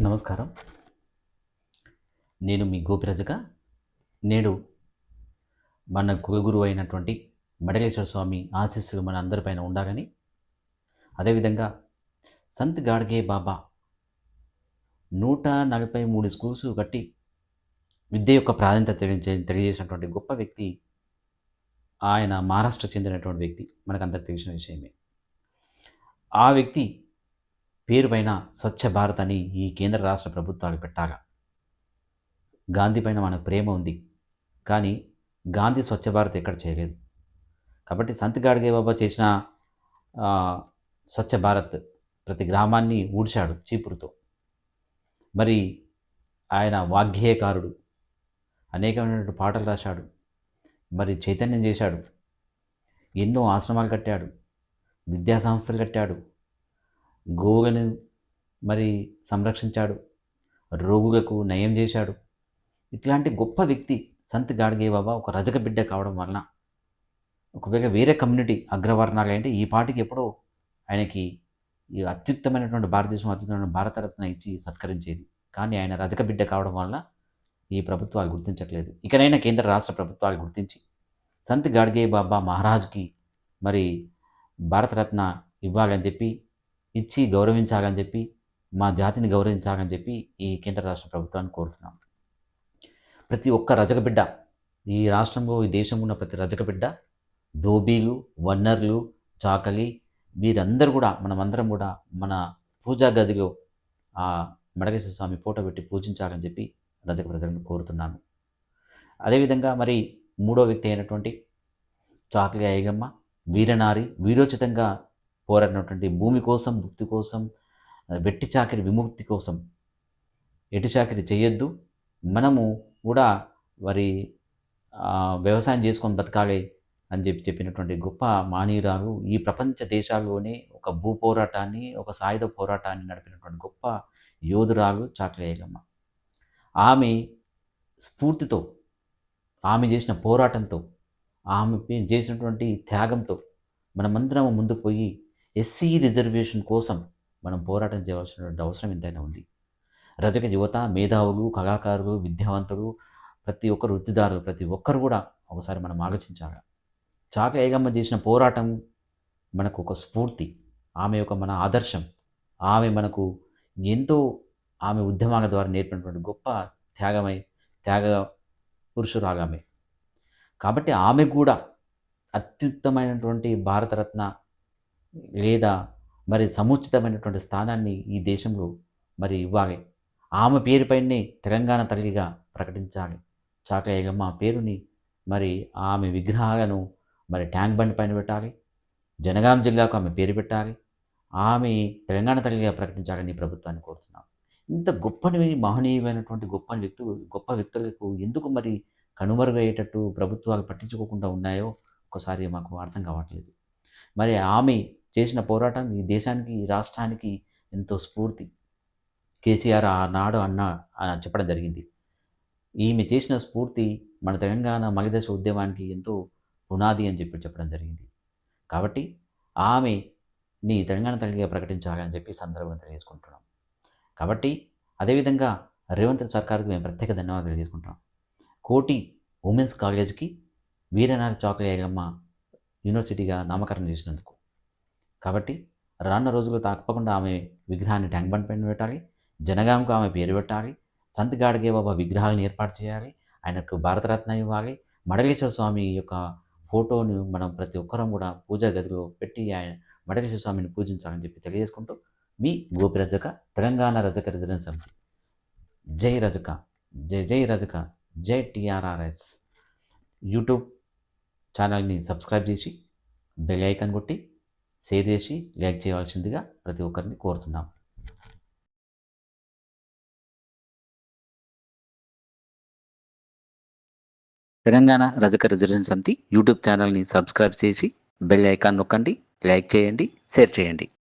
నమస్కారం. నేను మీ గోపిరజక. నేడు మన కులగురువు అయినటువంటి మడలేశ్వర స్వామి ఆశీస్సులు మన అందరిపైన ఉండాలని, అదేవిధంగా సంత్ గాడ్గే బాబా 143 స్కూల్స్ కట్టి విద్య యొక్క ప్రాధాన్యత తెలియజేసినటువంటి గొప్ప వ్యక్తి. ఆయన మహారాష్ట్రకు చెందినటువంటి వ్యక్తి. మనకందరికి తెలిసిన విషయమే. ఆ వ్యక్తి పేరు పైన స్వచ్ఛ భారత్ అని ఈ కేంద్ర రాష్ట్ర ప్రభుత్వాలు పెట్టాగా. గాంధీ పైన మనకు ప్రేమ ఉంది. కానీ గాంధీ స్వచ్ఛ భారత్ ఎక్కడ చేయలేదు. కాబట్టి సంత్ గాడ్గే బాబా చేసిన స్వచ్ఛ భారత్ ప్రతి గ్రామాన్ని ఊడ్చాడు చీపురుతో. మరి ఆయన వాగ్గేయకారుడు. అనేకమైనటువంటి పాటలు రాశాడు. మరి చైతన్యం చేశాడు. ఎన్నో ఆశ్రమాలు కట్టాడు. విద్యా సంస్థలు కట్టాడు. గోవులను మరి సంరక్షించాడు. రోగులకు నయం చేశాడు. ఇట్లాంటి గొప్ప వ్యక్తి సంత్ గాడ్గే బాబా ఒక రజక బిడ్డ కావడం వలన, ఒకవేళ వేరే కమ్యూనిటీ అగ్రవర్ణాలు అంటే ఈ పాటికి ఎప్పుడో ఆయనకి ఈ అత్యుత్తమైనటువంటి భారతదేశం అత్యుత్తమైన భారతరత్న ఇచ్చి సత్కరించేది. కానీ ఆయన రజక బిడ్డ కావడం వలన ఈ ప్రభుత్వాలు గుర్తించట్లేదు. ఇకనైనా కేంద్ర రాష్ట్ర ప్రభుత్వాలు గుర్తించి సంత్ గాడ్గే బాబా మహారాజ్కి మరి భారతరత్న ఇవ్వాలని చెప్పి, ఇచ్చి గౌరవించాలని చెప్పి, మా జాతిని గౌరవించాలని చెప్పి ఈ కేంద్ర రాష్ట్ర ప్రభుత్వాన్ని కోరుతున్నాం. ప్రతి ఒక్క రజక బిడ్డ, ఈ రాష్ట్రంలో ఈ దేశంలో ఉన్న ప్రతి రజక బిడ్డ, ధోబీలు, వన్నర్లు, చాకలి వీరందరూ కూడా మనమందరం కూడా మన పూజా గదిలో ఆ మడకేశ్వర స్వామి ఫోటో పెట్టి పూజించాలని చెప్పి రజక ప్రజలను కోరుతున్నాను. అదేవిధంగా మరి మూడో వ్యక్తి అయినటువంటి చాకలి ఐలమ్మ వీరనారి, వీరోచితంగా పోరాడినటువంటి భూమి కోసం, భుక్తి కోసం, వెట్టి చాకిరి విముక్తి కోసం, ఎటు చాకిరి చేయొద్దు, మనము కూడా మరి వ్యవసాయం చేసుకొని బతకాలి అని చెప్పినటువంటి గొప్ప మానీయురాలు. ఈ ప్రపంచ దేశాల్లోనే ఒక భూ పోరాటాన్ని, ఒక సాయుధ పోరాటాన్ని నడిపినటువంటి గొప్ప యోధురాలు చాకలి ఐలమ్మ. ఆమె స్ఫూర్తితో, ఆమె చేసిన పోరాటంతో, ఆమె చేసినటువంటి త్యాగంతో మనమందరం ముందుకు పోయి ఎస్సీ రిజర్వేషన్ కోసం మనం పోరాటం చేయవలసినటువంటి అవసరం ఎంతైనా ఉంది. రజక యువత, మేధావులు, కళాకారులు, విద్యావంతులు, ప్రతి ఒక్కరు వృత్తిదారులు, ప్రతి ఒక్కరు కూడా ఒకసారి మనం ఆలోచించాలి. చాకలి ఐలమ్మ చేసిన పోరాటం మనకు ఒక స్ఫూర్తి. ఆమె యొక్క మన ఆదర్శం. ఆమె మనకు ఎంతో, ఆమె ఉద్యమాల ద్వారా నేర్పినటువంటి గొప్ప త్యాగ పురుషురాలు ఆమె. కాబట్టి ఆమె కూడా అత్యుత్తమైనటువంటి భారతరత్న లేదా మరి సముచితమైనటువంటి స్థానాన్ని ఈ దేశంలో మరి ఇవ్వాలి. ఆమె పేరుపైనే తెలంగాణ తల్లిగా ప్రకటించాలి. చాకలి ఐలమ్మ పేరుని మరి ఆమె విగ్రహాలను మరి ట్యాంక్ బండ్ పైన పెట్టాలి. జనగాం జిల్లాకు ఆమె పేరు పెట్టాలి. ఆమె తెలంగాణ తల్లిగా ప్రకటించాలని ప్రభుత్వాన్ని కోరుతున్నాం. ఇంత గొప్పని మహనీయమైనటువంటి గొప్ప వ్యక్తులకు ఎందుకు మరి కనుమరుగయ్యేటట్టు ప్రభుత్వాలు పట్టించుకోకుండా ఉన్నాయో ఒకసారి మాకు అర్థం కావట్లేదు. మరి ఆమె చేసిన పోరాటం ఈ దేశానికి, ఈ రాష్ట్రానికి ఎంతో స్ఫూర్తి. కేసీఆర్ ఆనాడు చెప్పడం జరిగింది. ఈమె చేసిన స్ఫూర్తి మన తెలంగాణ మలిదశ ఉద్యమానికి ఎంతో పునాది అని చెప్పడం జరిగింది. కాబట్టి ఆమెని తెలంగాణ తల్లిగా ప్రకటించాలని చెప్పి సందర్భంగా తెలియజేసుకుంటున్నాం. కాబట్టి అదేవిధంగా రేవంత్ సర్కార్కి మేము ప్రత్యేక ధన్యవాదాలు తెలియజేసుకుంటున్నాం. కోటి ఉమెన్స్ కాలేజ్కి వీరనారి చాకలి ఐలమ్మ యూనివర్సిటీగా నామకరణం చేసినందుకు. కాబట్టి రానున్న రోజుల్లో తప్పకుండా ఆమె విగ్రహాన్ని ట్యాంక్ బండ్ పైన పెట్టాలి. జనగాంకు ఆమె పేరు పెట్టాలి. సంత్ గాడ్గే బాబా విగ్రహాలను ఏర్పాటు చేయాలి. ఆయనకు భారతరత్న ఇవ్వాలి. మడలేశ్వర స్వామి యొక్క ఫోటోను మనం ప్రతి ఒక్కరం కూడా పూజా గదిలో పెట్టి ఆయన మడలేశ్వర స్వామిని పూజించాలని చెప్పి తెలియజేసుకుంటూ, మీ గోపిరజక, తెలంగాణ రజక రిజర్వేషన్ సమితి. జై రజక, జై జై రజక, జై టిఆర్ఆర్ఎస్. యూట్యూబ్ ఛానల్ని సబ్స్క్రైబ్ చేసి బెల్ ఐకాన్ కొట్టి షేర్ చేసి లైక్ చేయవలసిందిగా ప్రతి ఒక్కరిని కోరుతున్నాం. తెలంగాణ రజక రిజర్వేషన్ సమితి యూట్యూబ్ ఛానల్ని సబ్స్క్రైబ్ చేసి బెల్ ఐకాన్ నొక్కండి, లైక్ చేయండి, షేర్ చేయండి.